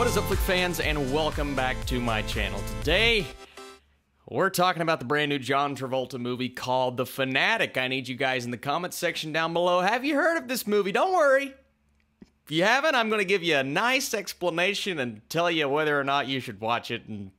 What is up, Flick fans, and welcome back to my channel. Today, we're talking about the brand new John Travolta movie called The Fanatic. I need you guys in the comments section down below. Have you heard of this movie? Don't worry. If you haven't, I'm going to give you a nice explanation and tell you whether or not you should watch it, and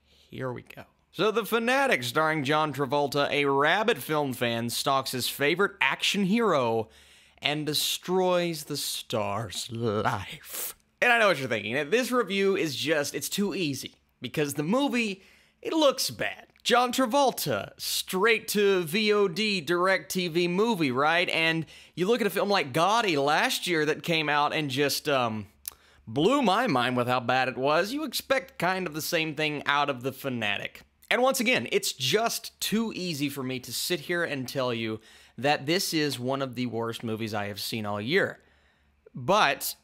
here we go. So, The Fanatic, starring John Travolta, a rabid film fan, stalks his favorite action hero and destroys the star's life. And I know what you're thinking. This review is it's too easy. Because the movie, it looks bad. John Travolta, straight to VOD, direct-TV movie, right? And you look at a film like Gotti last year that came out and just, blew my mind with how bad it was. You expect kind of the same thing out of The Fanatic. And once again, it's just too easy for me to sit here and tell you that this is one of the worst movies I have seen all year. But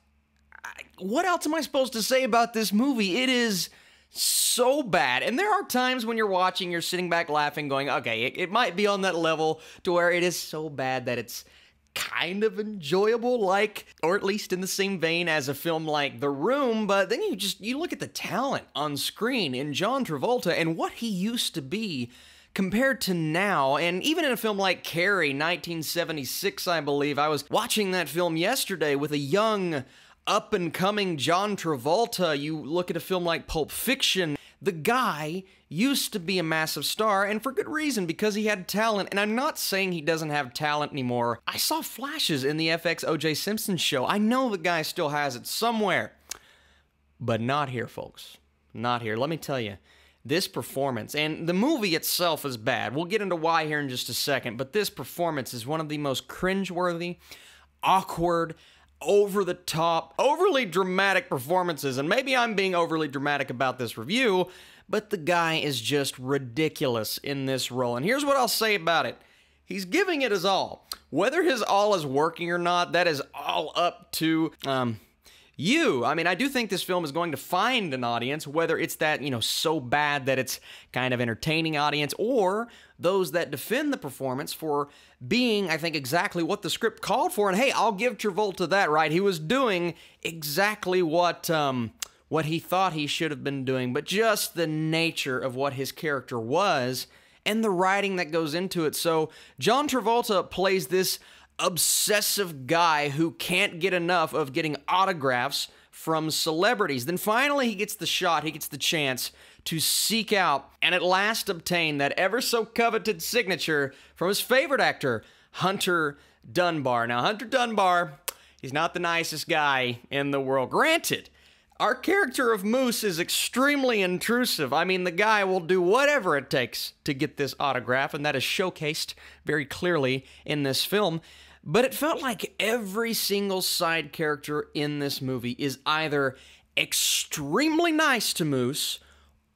what else am I supposed to say about this movie? It is so bad. And there are times when you're watching, you're sitting back laughing, going, okay, it might be on that level to where it is so bad that it's kind of enjoyable, like, or at least in the same vein as a film like The Room. But then you look at the talent on screen in John Travolta and what he used to be compared to now. And even in a film like Carrie, 1976, I believe, I was watching that film yesterday with a young, up-and-coming John Travolta. You look at a film like Pulp Fiction, the guy used to be a massive star, and for good reason, because he had talent. And I'm not saying he doesn't have talent anymore. I saw flashes in the FX O.J. Simpson show. I know the guy still has it somewhere. But not here, folks. Not here. Let me tell you, this performance, and the movie itself is bad. We'll get into why here in just a second, but this performance is one of the most cringeworthy, awkward, over-the-top, overly dramatic performances. And maybe I'm being overly dramatic about this review, but the guy is just ridiculous in this role. And here's what I'll say about it. He's giving it his all. Whether his all is working or not, that is all up to, you. I mean, I do think this film is going to find an audience, whether it's that, so bad that it's kind of entertaining audience, or those that defend the performance for being, I think, exactly what the script called for. And hey, I'll give Travolta that, right? He was doing exactly what he thought he should have been doing, but just the nature of what his character was and the writing that goes into it. So John Travolta plays this obsessive guy who can't get enough of getting autographs from celebrities. Then finally he gets the shot, he gets the chance to seek out and at last obtain that ever so coveted signature from his favorite actor, Hunter Dunbar. Now, Hunter Dunbar, he's not the nicest guy in the world. Granted, our character of Moose is extremely intrusive. I mean, the guy will do whatever it takes to get this autograph, and that is showcased very clearly in this film. But it felt like every single side character in this movie is either extremely nice to Moose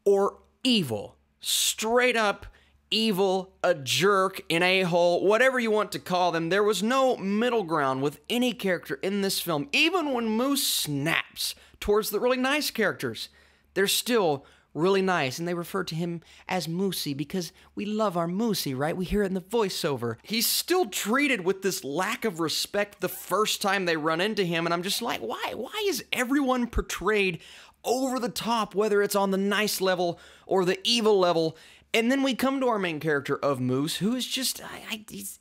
or evil. Straight up evil, a jerk, an a-hole, whatever you want to call them. There was no middle ground with any character in this film. Even when Moose snaps towards the really nice characters, they're still really nice, and they refer to him as Moosey because we love our Moosey, right? We hear it in the voiceover. He's still treated with this lack of respect the first time they run into him, and I'm just like, why? Why is everyone portrayed over the top, whether it's on the nice level or the evil level? And then we come to our main character of Moose, who is just,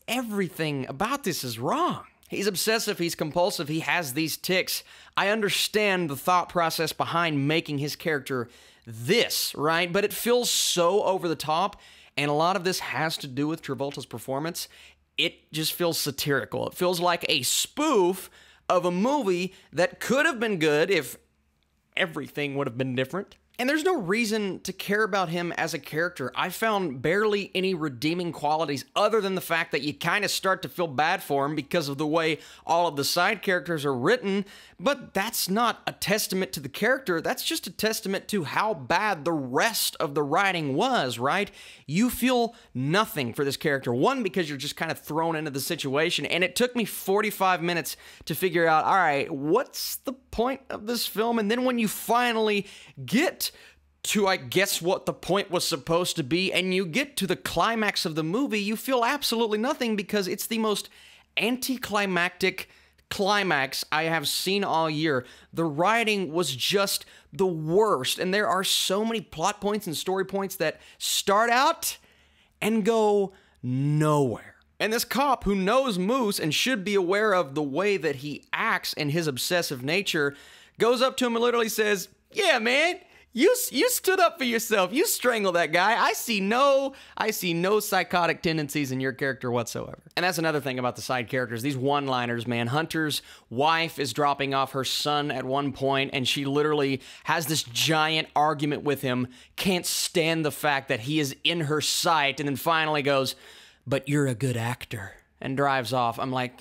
everything about this is wrong. He's obsessive, he's compulsive, he has these tics. I understand the thought process behind making his character this, right? But it feels so over the top, and a lot of this has to do with Travolta's performance. It just feels satirical. It feels like a spoof of a movie that could have been good if everything would have been different. And there's no reason to care about him as a character. I found barely any redeeming qualities other than the fact that you kind of start to feel bad for him because of the way all of the side characters are written. But that's not a testament to the character. That's just a testament to how bad the rest of the writing was, right? You feel nothing for this character. One, because you're just kind of thrown into the situation. And it took me 45 minutes to figure out, all right, what's the point of this film? And then when you finally get to, I guess, what the point was supposed to be, and you get to the climax of the movie, you feel absolutely nothing because it's the most anticlimactic climax I have seen all year. The writing was just the worst, and there are so many plot points and story points that start out and go nowhere. And this cop who knows Moose and should be aware of the way that he acts and his obsessive nature goes up to him and literally says, "Yeah, man, you stood up for yourself. You strangled that guy. I see no psychotic tendencies in your character whatsoever." And that's another thing about the side characters. These one-liners, man. Hunter's wife is dropping off her son at one point, and she literally has this giant argument with him, can't stand the fact that he is in her sight, and then finally goes, "But you're a good actor," and drives off. I'm like...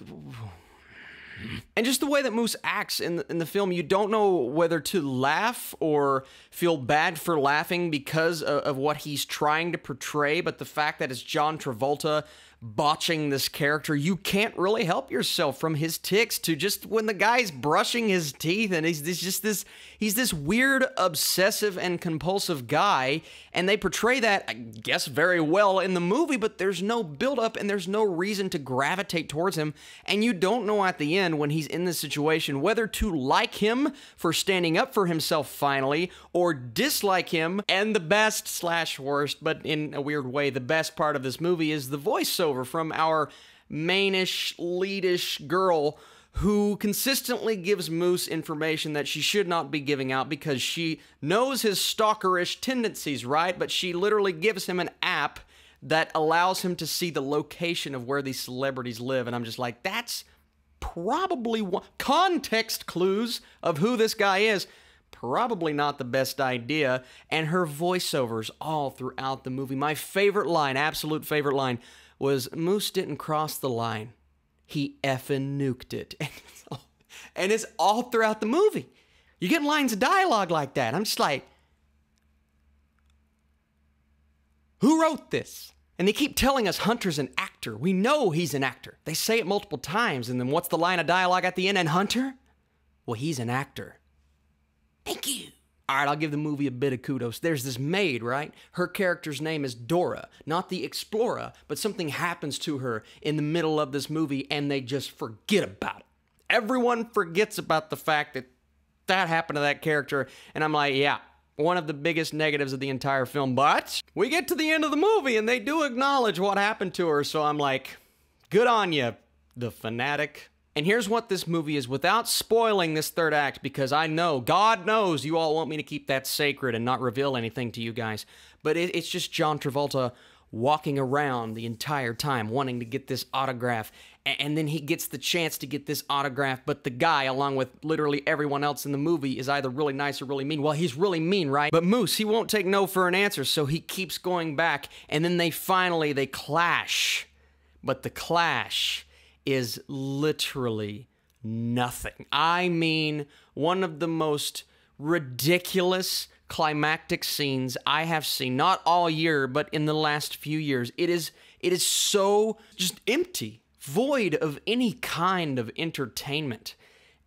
And just the way that Moose acts in the film, you don't know whether to laugh or feel bad for laughing because of what he's trying to portray, but the fact that it's John Travolta botching this character, you can't really help yourself from his tics to just when the guy's brushing his teeth and he's this weird, obsessive and compulsive guy, and they portray that, I guess, very well in the movie, but there's no buildup and there's no reason to gravitate towards him, and you don't know at the end when he's in this situation whether to like him for standing up for himself finally or dislike him. And the best/worst, but in a weird way, the best part of this movie is the voiceover from our mainish, leadish girl who consistently gives Moose information that she should not be giving out because she knows his stalkerish tendencies, right? But she literally gives him an app that allows him to see the location of where these celebrities live. And I'm just like, that's probably one context clues of who this guy is. Probably not the best idea. And her voiceovers all throughout the movie. My favorite line, absolute favorite line, was Moose didn't cross the line. He effing nuked it. And it's all throughout the movie. You get lines of dialogue like that. I'm just like, who wrote this? And they keep telling us Hunter's an actor. We know he's an actor. They say it multiple times, and then what's the line of dialogue at the end? And Hunter? Well, he's an actor. Thank you. All right, I'll give the movie a bit of kudos. There's this maid, right? Her character's name is Dora, not the Explorer, but something happens to her in the middle of this movie, and they just forget about it. Everyone forgets about the fact that that happened to that character, and I'm like, yeah, one of the biggest negatives of the entire film, but we get to the end of the movie, and they do acknowledge what happened to her, so I'm like, good on you, the Fanatic. And here's what this movie is without spoiling this third act, because I know, God knows, you all want me to keep that sacred and not reveal anything to you guys. But it's just John Travolta walking around the entire time wanting to get this autograph. And then he gets the chance to get this autograph, but the guy, along with literally everyone else in the movie, is either really nice or really mean. Well, he's really mean, right? But Moose, he won't take no for an answer, so he keeps going back. And then they clash. But the clash is literally nothing. I mean, one of the most ridiculous climactic scenes I have seen, not all year, but in the last few years. It is so just empty, void of any kind of entertainment.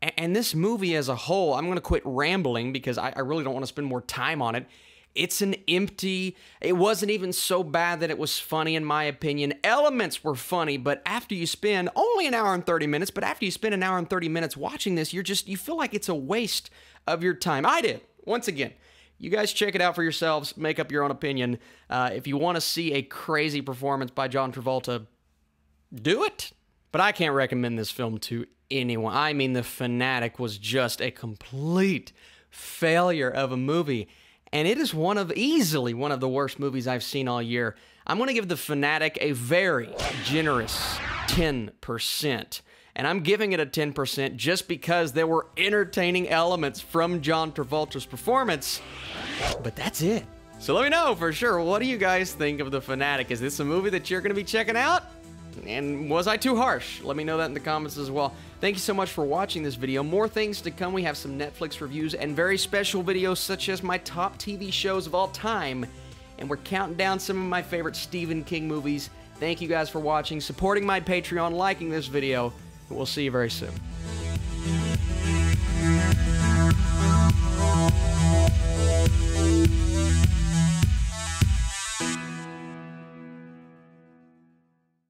And this movie as a whole, I'm going to quit rambling because I really don't want to spend more time on it. It's an empty, it wasn't even so bad that it was funny in my opinion. Elements were funny, but after you spend only an hour and 30 minutes, but after you spend an hour and 30 minutes watching this, you feel like it's a waste of your time. I did. Once again, you guys check it out for yourselves, make up your own opinion. If you want to see a crazy performance by John Travolta, do it. But I can't recommend this film to anyone. I mean, The Fanatic was just a complete failure of a movie. And it is easily one of the worst movies I've seen all year. I'm going to give The Fanatic a very generous 10%. And I'm giving it a 10% just because there were entertaining elements from John Travolta's performance. But that's it. So let me know for sure, what do you guys think of The Fanatic? Is this a movie that you're going to be checking out? And was I too harsh? Let me know that in the comments as well. Thank you so much for watching this video. More things to come. We have some Netflix reviews and very special videos such as my top TV shows of all time. And we're counting down some of my favorite Stephen King movies. Thank you guys for watching, supporting my Patreon, liking this video. And we'll see you very soon.